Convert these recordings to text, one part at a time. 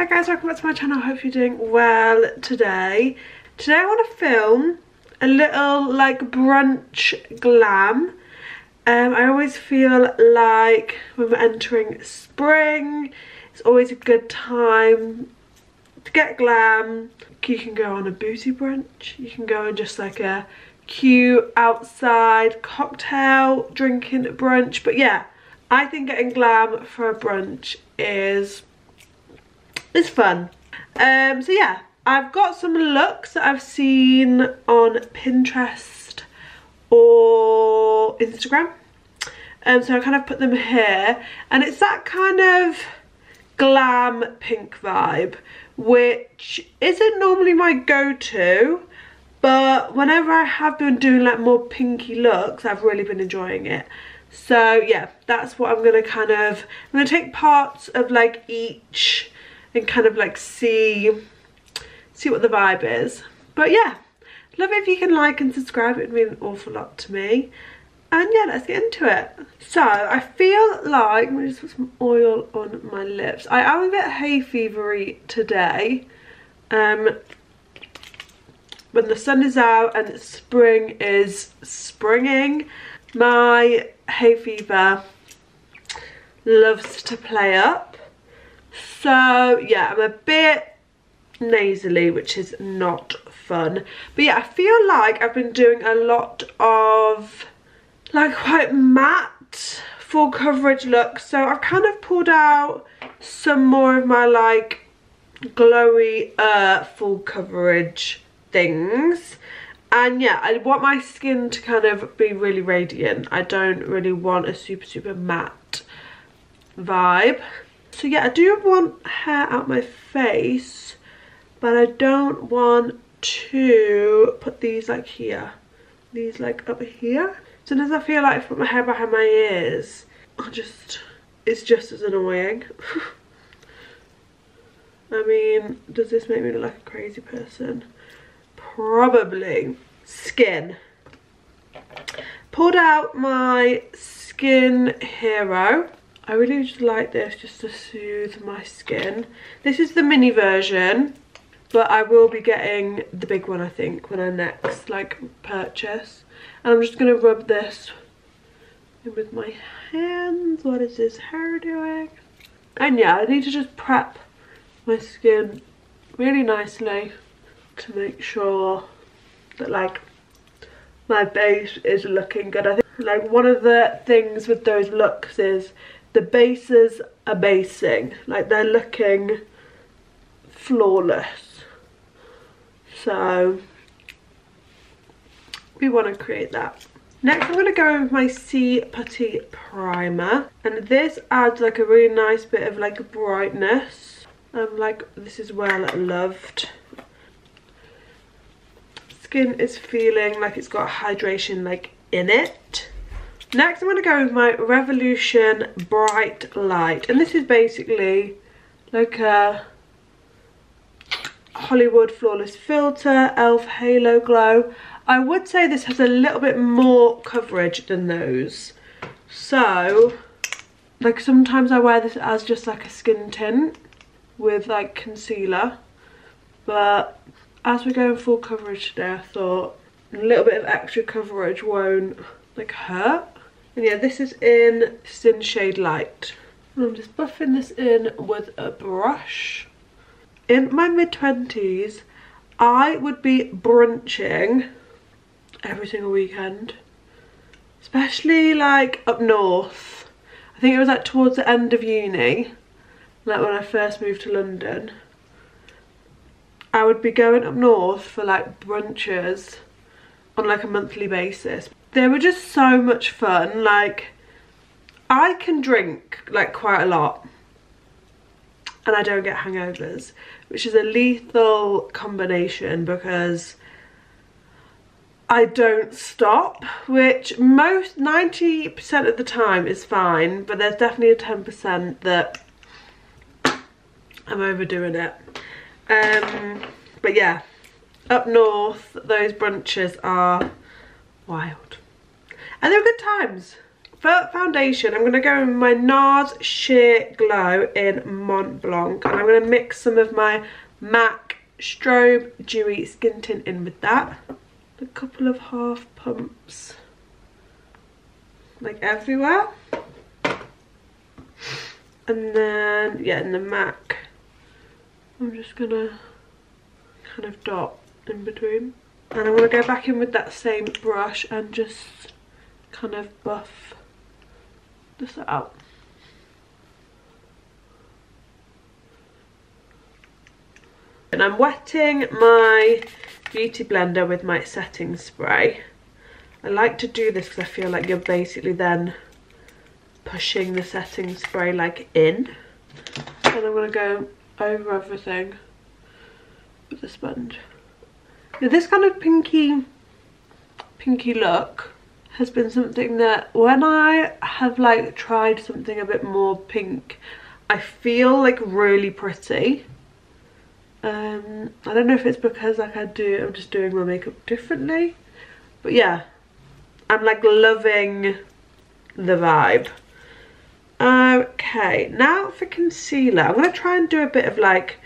Hi guys, welcome back to my channel. I hope you're doing well today. Today I want to film a little like brunch glam. I always feel like when we're entering spring, it's always a good time to get glam. You can go on a boozy brunch, you can go on just like a cute outside cocktail drinking brunch. But yeah, I think getting glam for a brunch is fun. So yeah, I've got some looks that I've seen on Pinterest or Instagram. So I kind of put them here, and it's that kind of glam pink vibe, which isn't normally my go-to, but whenever I have been doing like more pinky looks, I've really been enjoying it. So yeah, that's what I'm gonna I'm gonna take parts of like each and kind of like see what the vibe is. But yeah, love it if you can like and subscribe. It would mean an awful lot to me. And yeah, let's get into it. So I feel like, let me just put some oil on my lips. I am a bit hay fevery today. When the sun is out and spring is springing, my hay fever loves to play up. So yeah, I'm a bit nasally, which is not fun. But yeah, I feel like I've been doing a lot of like quite matte full coverage looks. So I've kind of pulled out some more of my like glowy full coverage things. And yeah, I want my skin to kind of be really radiant. I don't really want a super matte vibe. So yeah, I do want hair out my face, but I don't want to put these like here. These like up here. Sometimes I feel like if I put my hair behind my ears, it's just as annoying. I mean, does this make me look like a crazy person? Probably. Skin. Pulled out my Skin Hero. I really just like this just to soothe my skin. This is the mini version, but I will be getting the big one I think when I next like purchase. And I'm just gonna rub this in with my hands. What is this hair doing? And yeah, I need to just prep my skin really nicely to make sure that like my base is looking good. I think like one of the things with those looks is the bases are basing, like they're looking flawless. So we want to create that. Next I'm going to go in with my C Putty primer, and this adds like a really nice bit of like brightness. Like this is well loved. Skin is feeling like it's got hydration like in it. Next I'm going to go with my Revolution Bright Light, and this is basically like a Hollywood Flawless Filter e.l.f. Halo Glow. I would say this has a little bit more coverage than those. So like sometimes I wear this as just like a skin tint with like concealer, but as we're going full coverage today, I thought a little bit of extra coverage won't like hurt. And yeah, this is in Sin Shade Light. And I'm just buffing this in with a brush. In my mid-20s, I would be brunching every single weekend. Especially like up north. I think it was like towards the end of uni, like when I first moved to London. I would be going up north for like brunches on like a monthly basis. They were just so much fun. Like I can drink like quite a lot and I don't get hangovers, which is a lethal combination because I don't stop, which most 90% of the time is fine, but there's definitely a 10% that I'm overdoing it. But yeah, up north those brunches are wild and they're good times. For foundation, I'm going to go in my NARS Sheer Glow in Mont Blanc, and I'm going to mix some of my MAC Strobe Dewy Skin Tint in with that. A couple of half pumps, like everywhere. And then, yeah, in the MAC, I'm just going to kind of dot in between. And I'm going to go back in with that same brush and just kind of buff this out. And I'm wetting my beauty blender with my setting spray. I like to do this because I feel like you're basically then pushing the setting spray like in. And I'm going to go over everything with the sponge. Now, this kind of pinky look has been something that when I have like tried something a bit more pink, I feel like really pretty. I don't know if it's because like I'm just doing my makeup differently, but yeah, I'm like loving the vibe. Okay, now for concealer, I'm going to try and do a bit of like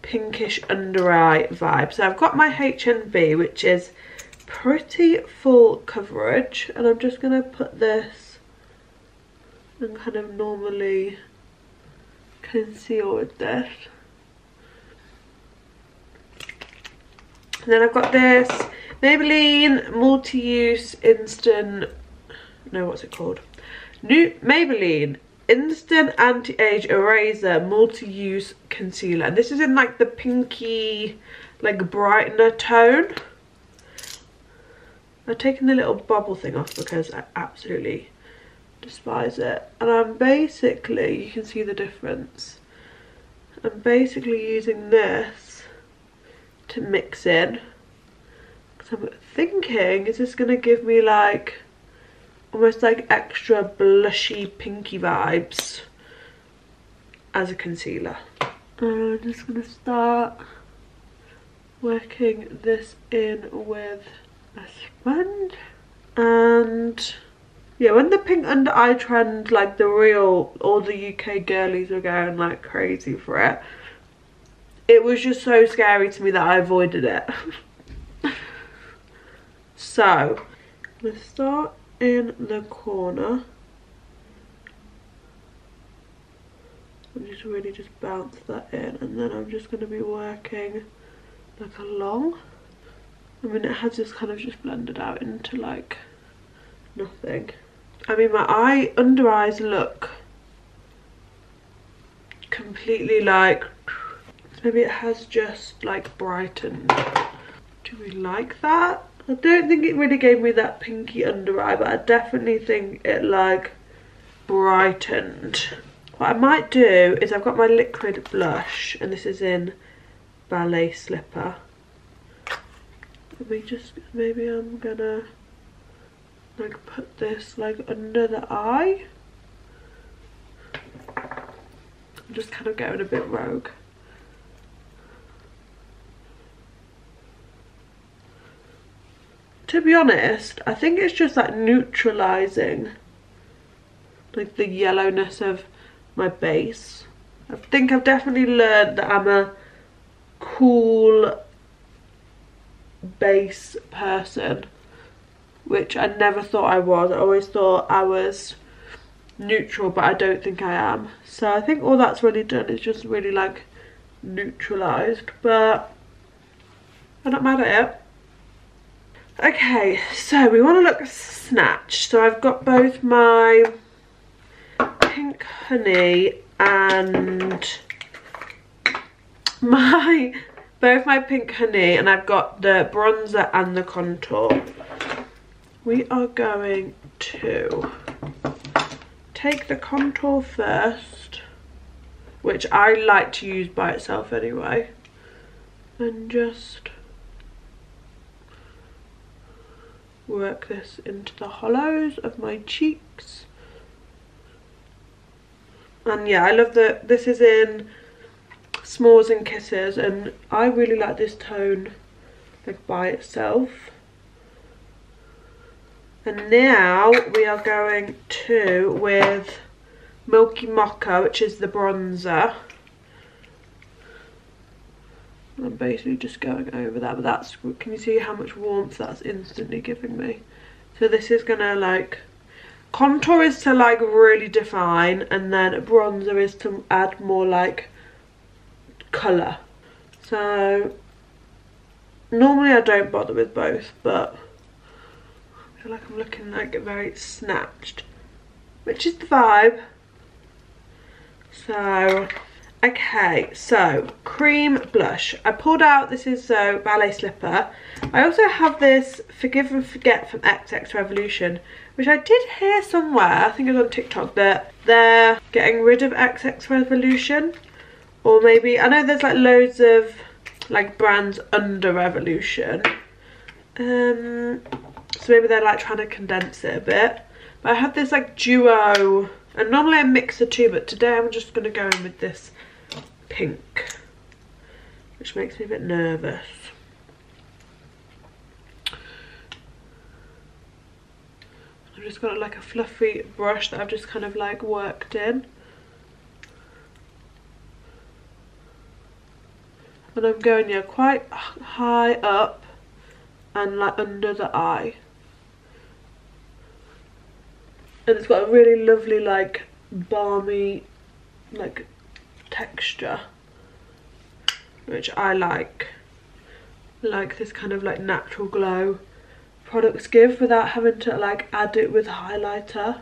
pinkish under eye vibe. So I've got my HNB, which is pretty full coverage, and I'm just going to put this and kind of normally conceal with this. And then I've got this Maybelline Multi-Use Instant, no, what's it called? Maybelline Instant Anti-Age Eraser Multi-Use Concealer. And this is in like the pinky, like brightener tone. I've taken the little bubble thing off because I absolutely despise it. And I'm basically, you can see the difference. I'm basically using this to mix in, because I'm thinking, is this going to give me like almost like extra blushy pinky vibes as a concealer. And I'm just going to start working this in with a sponge. And yeah, when the pink under eye trend, like all the UK girlies were going like crazy for it, it was just so scary to me that I avoided it. So, I'm going to start in the corner. And just really just bounce that in. And then I'm just going to be working like along. I mean, it has just kind of just blended out into like nothing. I mean, my under eyes look completely like, maybe it has just like brightened. Do we like that? I don't think it really gave me that pinky under eye, but I definitely think it like brightened. What I might do is, I've got my liquid blush, and this is in Ballet Slipper. Maybe I'm gonna like put this like under the eye. I'm just kind of going a bit rogue. To be honest, I think it's just like neutralising like the yellowness of my base. I think I've definitely learned that I'm a cool base person, which I never thought I was. I always thought I was neutral, but I don't think I am. So I think all that's really done is just really like neutralised, but I'm not mad at it. Okay, so we want to look snatched. So I've got both my Pink Honey and both my Pink Honey, and I've got the bronzer and the contour. We are going to take the contour first, which I like to use by itself anyway, and just work this into the hollows of my cheeks. And yeah, I love that this is in S'mores and Kisses, and I really like this tone like by itself. And now we are going to with Milky Mocha, which is the bronzer. I'm basically just going over that, but that's, can you see how much warmth that's instantly giving me? So this is gonna like, contour is to like really define, and then bronzer is to add more like colour. So normally I don't bother with both, but I feel like I'm looking like very snatched, which is the vibe. So okay, so cream blush. I pulled out, this is Ballet Slipper. I also have this Forgive and Forget from XX Revolution, which I did hear somewhere, I think it was on TikTok, that they're getting rid of XX Revolution. Or maybe, I know there's like loads of like brands under Revolution. So maybe they're like trying to condense it a bit. But I have this like duo, and normally I mix the two, but today I'm just going to go in with this pink, which makes me a bit nervous. I've just got like a fluffy brush that I've just kind of like worked in. And I'm going, yeah, quite high up and like under the eye. And it's got a really lovely like balmy like texture, which I like this kind of like natural glow products give without having to like add it with highlighter.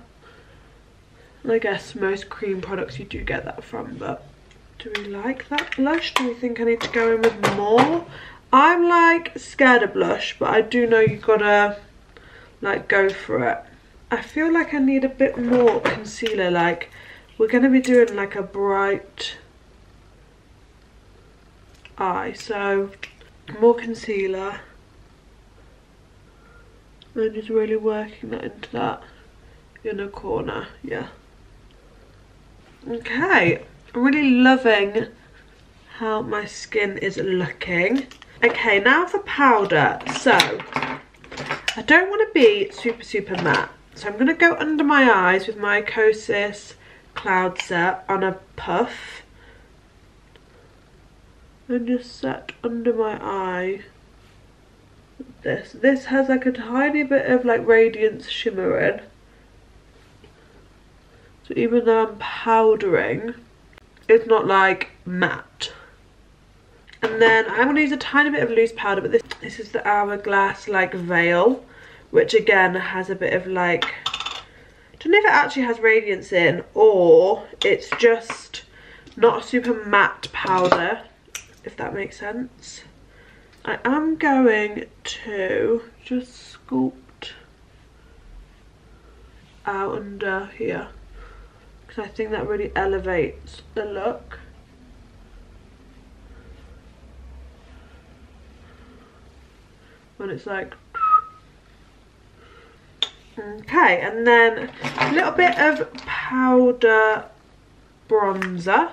And I guess most cream products you do get that from, but do we like that blush? Do we think I need to go in with more? I'm like scared of blush, but I do know you gotta like go for it. I feel like I need a bit more concealer, like we're gonna be doing like a bright eye, so more concealer. And just really working that into that inner corner, yeah. Okay. I'm really loving how my skin is looking. Okay, now for powder. So, I don't want to be super matte. So I'm going to go under my eyes with my Kosas Cloud Set on a puff. And just set under my eye. This. This has like a tiny bit of like radiance shimmering. So even though I'm powdering, it's not like matte. And then I'm going to use a tiny bit of loose powder, but this is the Hourglass like veil, which again has a bit of like, I don't know if it actually has radiance in, or it's just not a super matte powder, if that makes sense. I am going to just sculpt out under here, because I think that really elevates the look. When it's like, okay, and then a little bit of powder bronzer.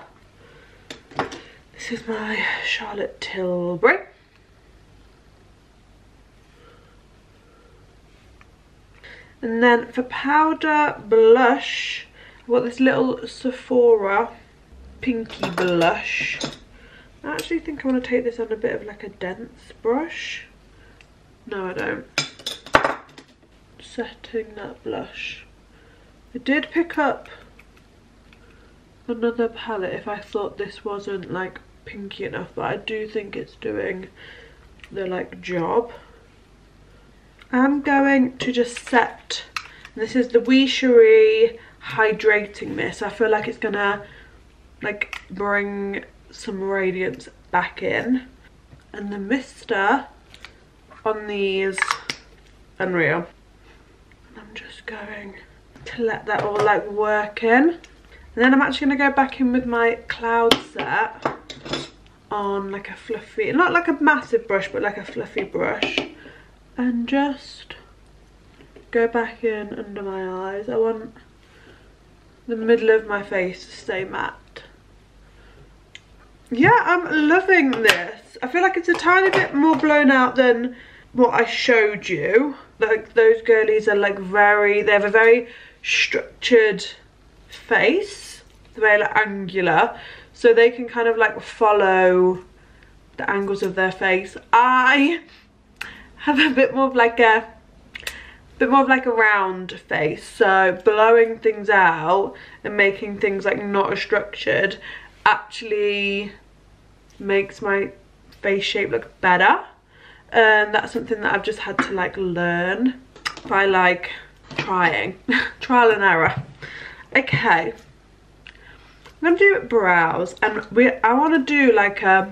This is my Charlotte Tilbury. And then for powder blush, I've got this little Sephora pinky blush. I actually think I want to take this on a bit of like a dense brush. No, I don't. Setting that blush. I did pick up another palette if I thought this wasn't like pinky enough, but I do think it's doing the like job. I'm going to just set, this is the Wee Cherie Hydrating Mist. I feel like it's gonna like bring some radiance back in. And the mister on these, unreal. I'm just going to let that all like work in. And then I'm actually going to go back in with my Cloud Set on like a fluffy, not like a massive brush, but like a fluffy brush. And just go back in under my eyes. I want the middle of my face to stay matte. Yeah, I'm loving this. I feel like it's a tiny bit more blown out than what I showed you. Like those girlies are like they have a very structured face. They're very like angular. So they can kind of like follow the angles of their face. I have a bit more of like a round face, so blowing things out and making things like not as structured actually makes my face shape look better. And that's something that I've just had to like learn by like trying trial and error. Okay, I'm gonna do brows, and I want to do like a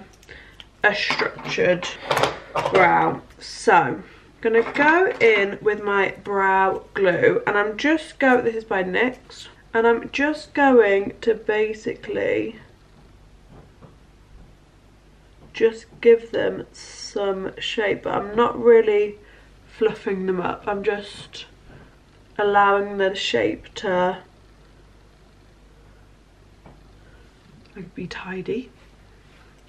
structured brow. So I'm gonna go in with my brow glue, and I'm just going, this is by NYX, and I'm just going to basically just give them some shape, but I'm not really fluffing them up. I'm just allowing the shape to like be tidy.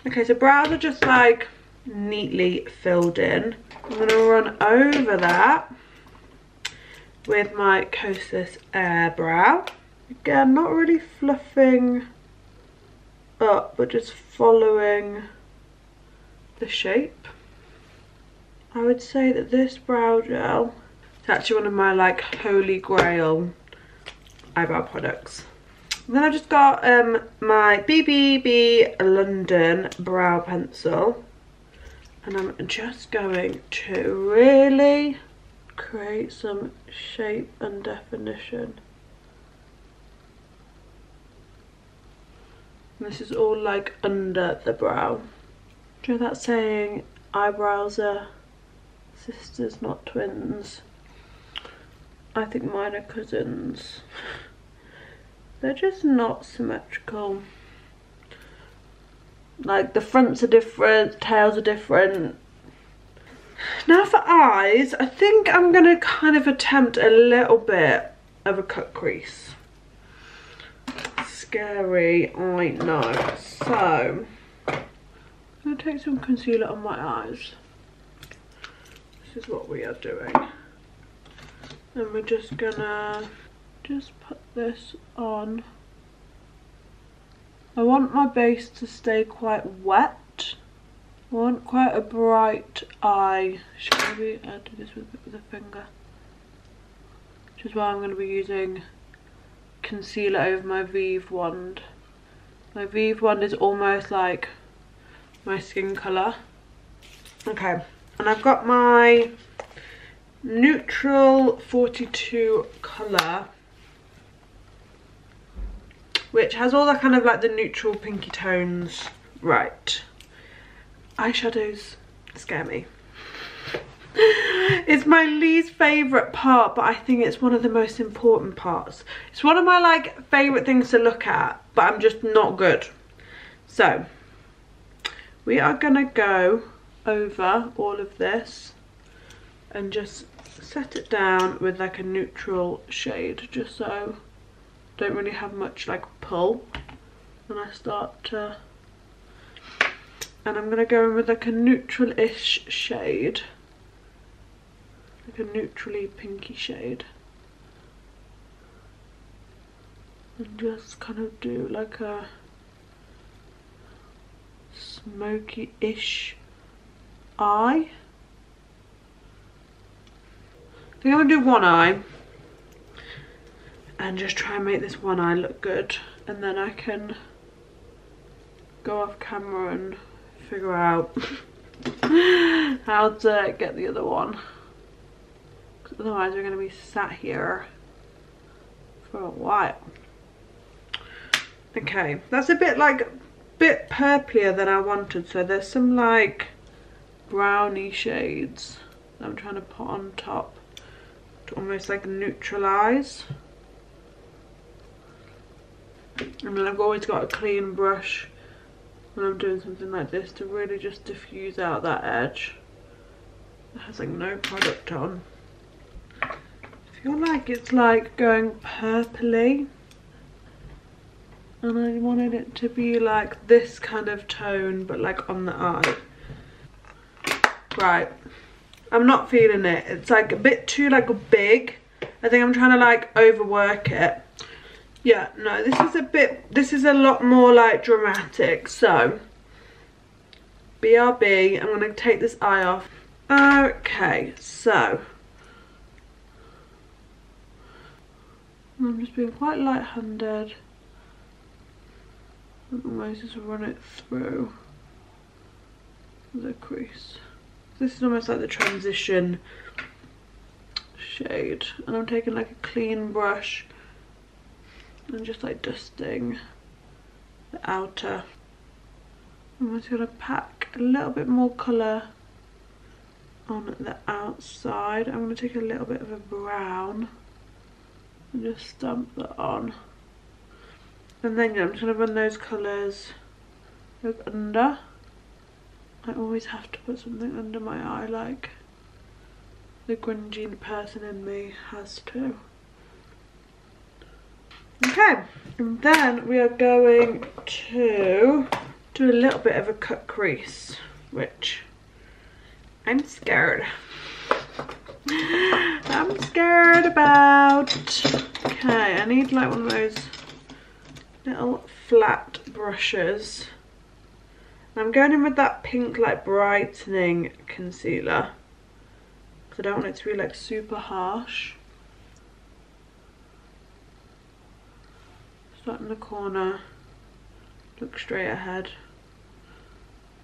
Okay, so brows are just like neatly filled in. I'm going to run over that with my Kosas Air Brow. Again, not really fluffing up, but just following the shape. I would say that this brow gel is actually one of my like holy grail eyebrow products. And then I just got my BBB London brow pencil, and I'm just going to really create some shape and definition. And this is all like under the brow. Do you know that saying, eyebrows are sisters, not twins? I think mine are cousins. They're just not symmetrical. Like the fronts are different, tails are different. Now for eyes, I think I'm gonna kind of attempt a little bit of a cut crease. Scary, I know. So I'm gonna take some concealer on my eyes. This is what we are doing. And we're just gonna put this on. I want my base to stay quite wet. I want quite a bright eye. Should maybe I do this with a finger? Which is why I'm going to be using concealer over my Vive wand. My Vive wand is almost like my skin colour. Okay, and I've got my Neutral 42 colour, which has all that kind of like the neutral pinky tones. Right, eyeshadows scare me. It's my least favourite part, but I think it's one of the most important parts. It's one of my like favourite things to look at, but I'm just not good. So we are gonna go over all of this and just set it down with like a neutral shade, just so I don't really have much like pull when I start to. And I'm gonna go in with like a neutral-ish shade, like a neutrally pinky shade, and just kind of do like a smoky-ish eye. I think I'm gonna do one eye and just try and make this one eye look good, and then I can go off camera and figure out how to get the other one, because otherwise we're going to be sat here for a while. Okay, that's a bit purplier than I wanted, so there's some like brownie shades that I'm trying to put on top to almost like neutralize. And then I've always got a clean brush when I'm doing something like this to really just diffuse out that edge that has like no product on. I feel like it's like going purpley, and I wanted it to be like this kind of tone but like on the eye. Right, I'm not feeling it. It's like a bit too like big. I think I'm trying to like overwork it. Yeah, no, this is a lot more like dramatic. So BRB, I'm gonna take this eye off. Okay, so I'm just being quite light-handed and almost just run it through the crease. This is almost like the transition shade, and I'm taking like a clean brush and just like dusting the outer. I'm just gonna pack a little bit more colour on the outside. I'm gonna take a little bit of a brown and just stamp that on. And then I'm just gonna run those colours like under. I always have to put something under my eye, like the grungy person in me has to. Okay, and then we are going to do a little bit of a cut crease, which I'm scared. I'm scared about. Okay, I need like one of those little flat brushes. I'm going in with that pink like brightening concealer because I don't want it to be like super harsh. Start in the corner, look straight ahead,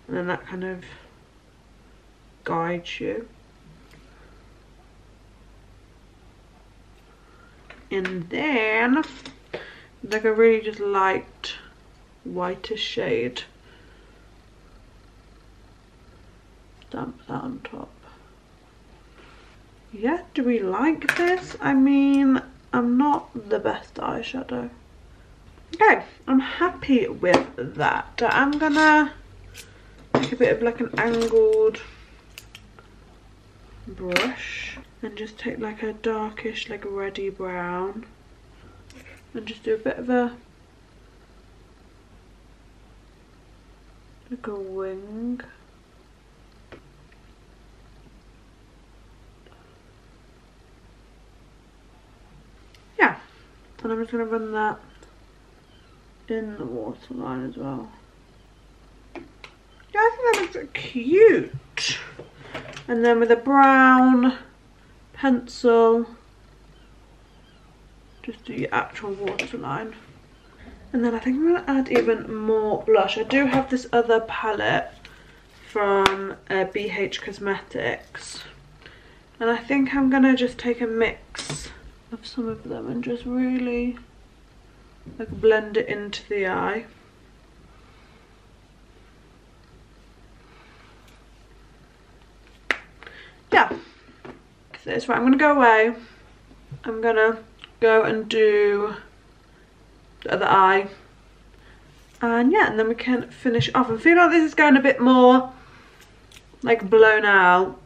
and then that kind of guides you. And then like a really just light whitish shade. Stamp that on top. Yeah, do we like this? I mean, I'm not the best eyeshadow. Okay, I'm happy with that. I'm gonna take a bit of like an angled brush and just take like a darkish like reddy brown and just do a bit of a like a wing. Yeah, and I'm just gonna run that in the waterline as well. Yeah, I think that looks cute. And then with a brown pencil, just do your actual waterline. And then I think I'm going to add even more blush. I do have this other palette from BH Cosmetics. And I think I'm going to just take a mix of some of them and just really like blend it into the eye. Yeah, this right. I'm gonna go away. I'm gonna go and do the other eye, and yeah, and then we can finish off. I feel like this is going a bit more like blown out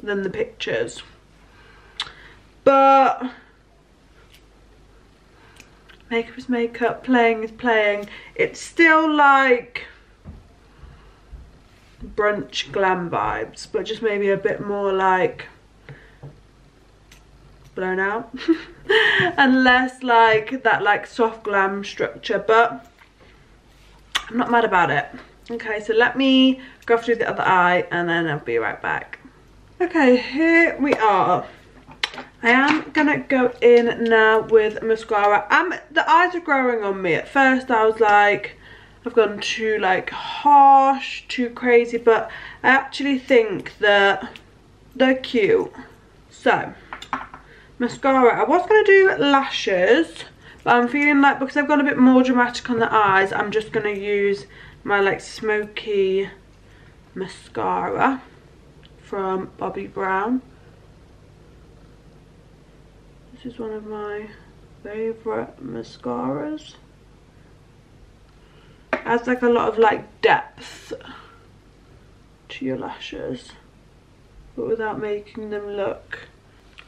than the pictures, but makeup is makeup, playing is playing. It's still like brunch glam vibes, but just maybe a bit more like blown out and less like that like soft glam structure, but I'm not mad about it. Okay, so let me go through the other eye and then I'll be right back. Okay, here we are. I am gonna go in now with mascara. The eyes are growing on me. At first I was like, I've gone too like harsh, too crazy, but I actually think that they're cute. So, mascara. I was going to do lashes, but I'm feeling like because I've gone a bit more dramatic on the eyes, I'm just going to use my like smoky mascara from Bobbi Brown. This is one of my favourite mascaras. Adds like a lot of like depth to your lashes, but without making them look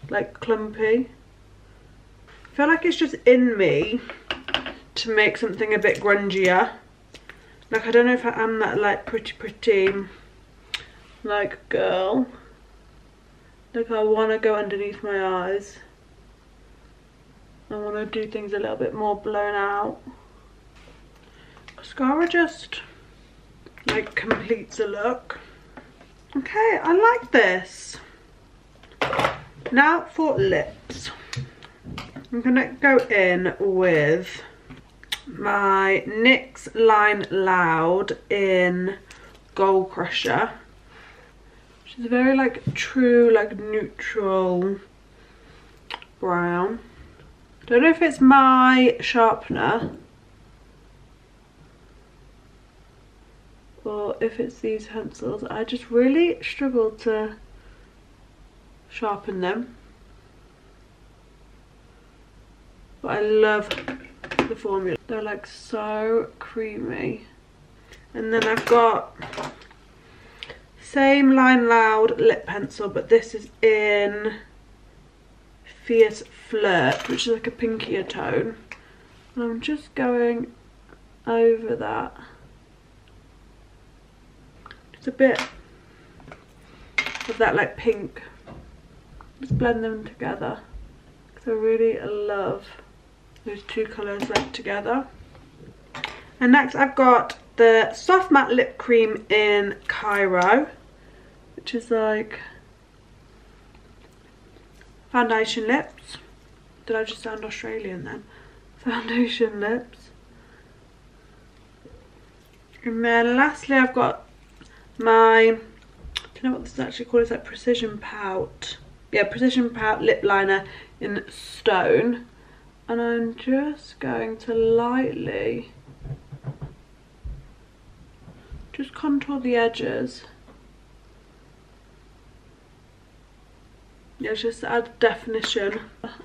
like clumpy. I feel like it's just in me to make something a bit grungier. Like I don't know if I am that like pretty like girl, Like I want to go underneath my eyes. I want to do things a little bit more blown out. Mascara just like completes the look. Okay, I like this. Now for lips. I'm gonna go in with my NYX Line Loud in Gold Crusher, which is a very like true, like neutral brown. Don't know if it's my sharpener or if it's these pencils. I just really struggle to sharpen them, but I love the formula. They're like so creamy. And then I've got same Line Loud lip pencil, but this is in Fierce Flirt, which is like a pinkier tone. And I'm just going over that. Just a bit of that like pink. Just blend them together, because I really love those two colours like together. And next I've got the Soft Matte Lip Cream in Cairo, which is like foundation lips. Did I just sound Australian then? Foundation lips. And then lastly I've got my, I don't know what this is actually called, it's like Precision Pout. Yeah, Precision Pout lip liner in Stone. And I'm just going to lightly just contour the edges. Yeah, just to add definition.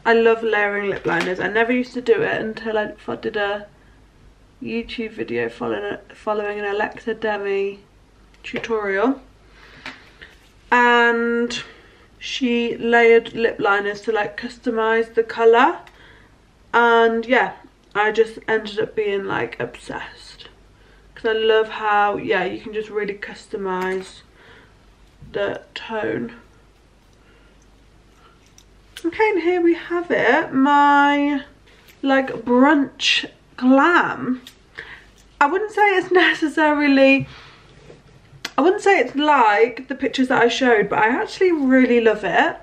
I love layering lip liners. I never used to do it until I did a YouTube video following an Alexa Demi tutorial. And she layered lip liners to like customize the colour. And yeah, I just ended up being like obsessed. Because I love how, yeah, you can just really customize the tone. Okay, and here we have it, my like brunch glam. I wouldn't say it's necessarily, I wouldn't say it's like the pictures that I showed, but I actually really love it.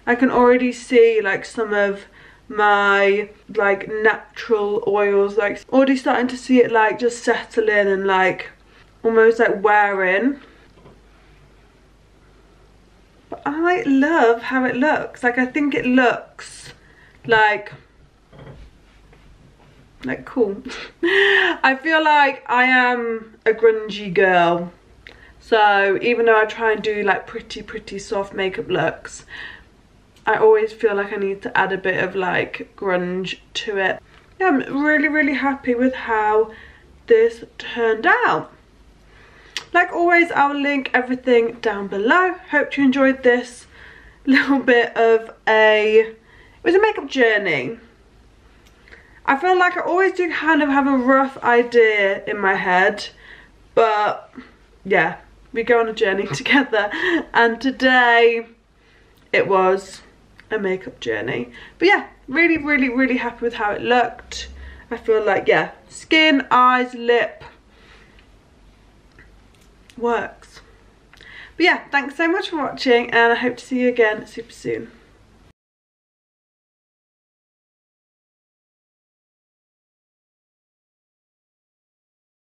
I can already see like some of my like natural oils, like already starting to see it like just settle in and like almost like wearing. But I love how it looks. Like I think it looks like cool. I feel like I am a grungy girl, so even though I try and do like pretty soft makeup looks, I always feel like I need to add a bit of like grunge to it. Yeah, I'm really happy with how this turned out. Like always, I'll link everything down below. Hope you enjoyed this little bit of it was a makeup journey. I feel like I always do kind of have a rough idea in my head, but yeah, we go on a journey together, and today it was a makeup journey. But yeah, really happy with how it looked. I feel like, yeah, skin, eyes, lip works. But yeah, thanks so much for watching, and I hope to see you again super soon.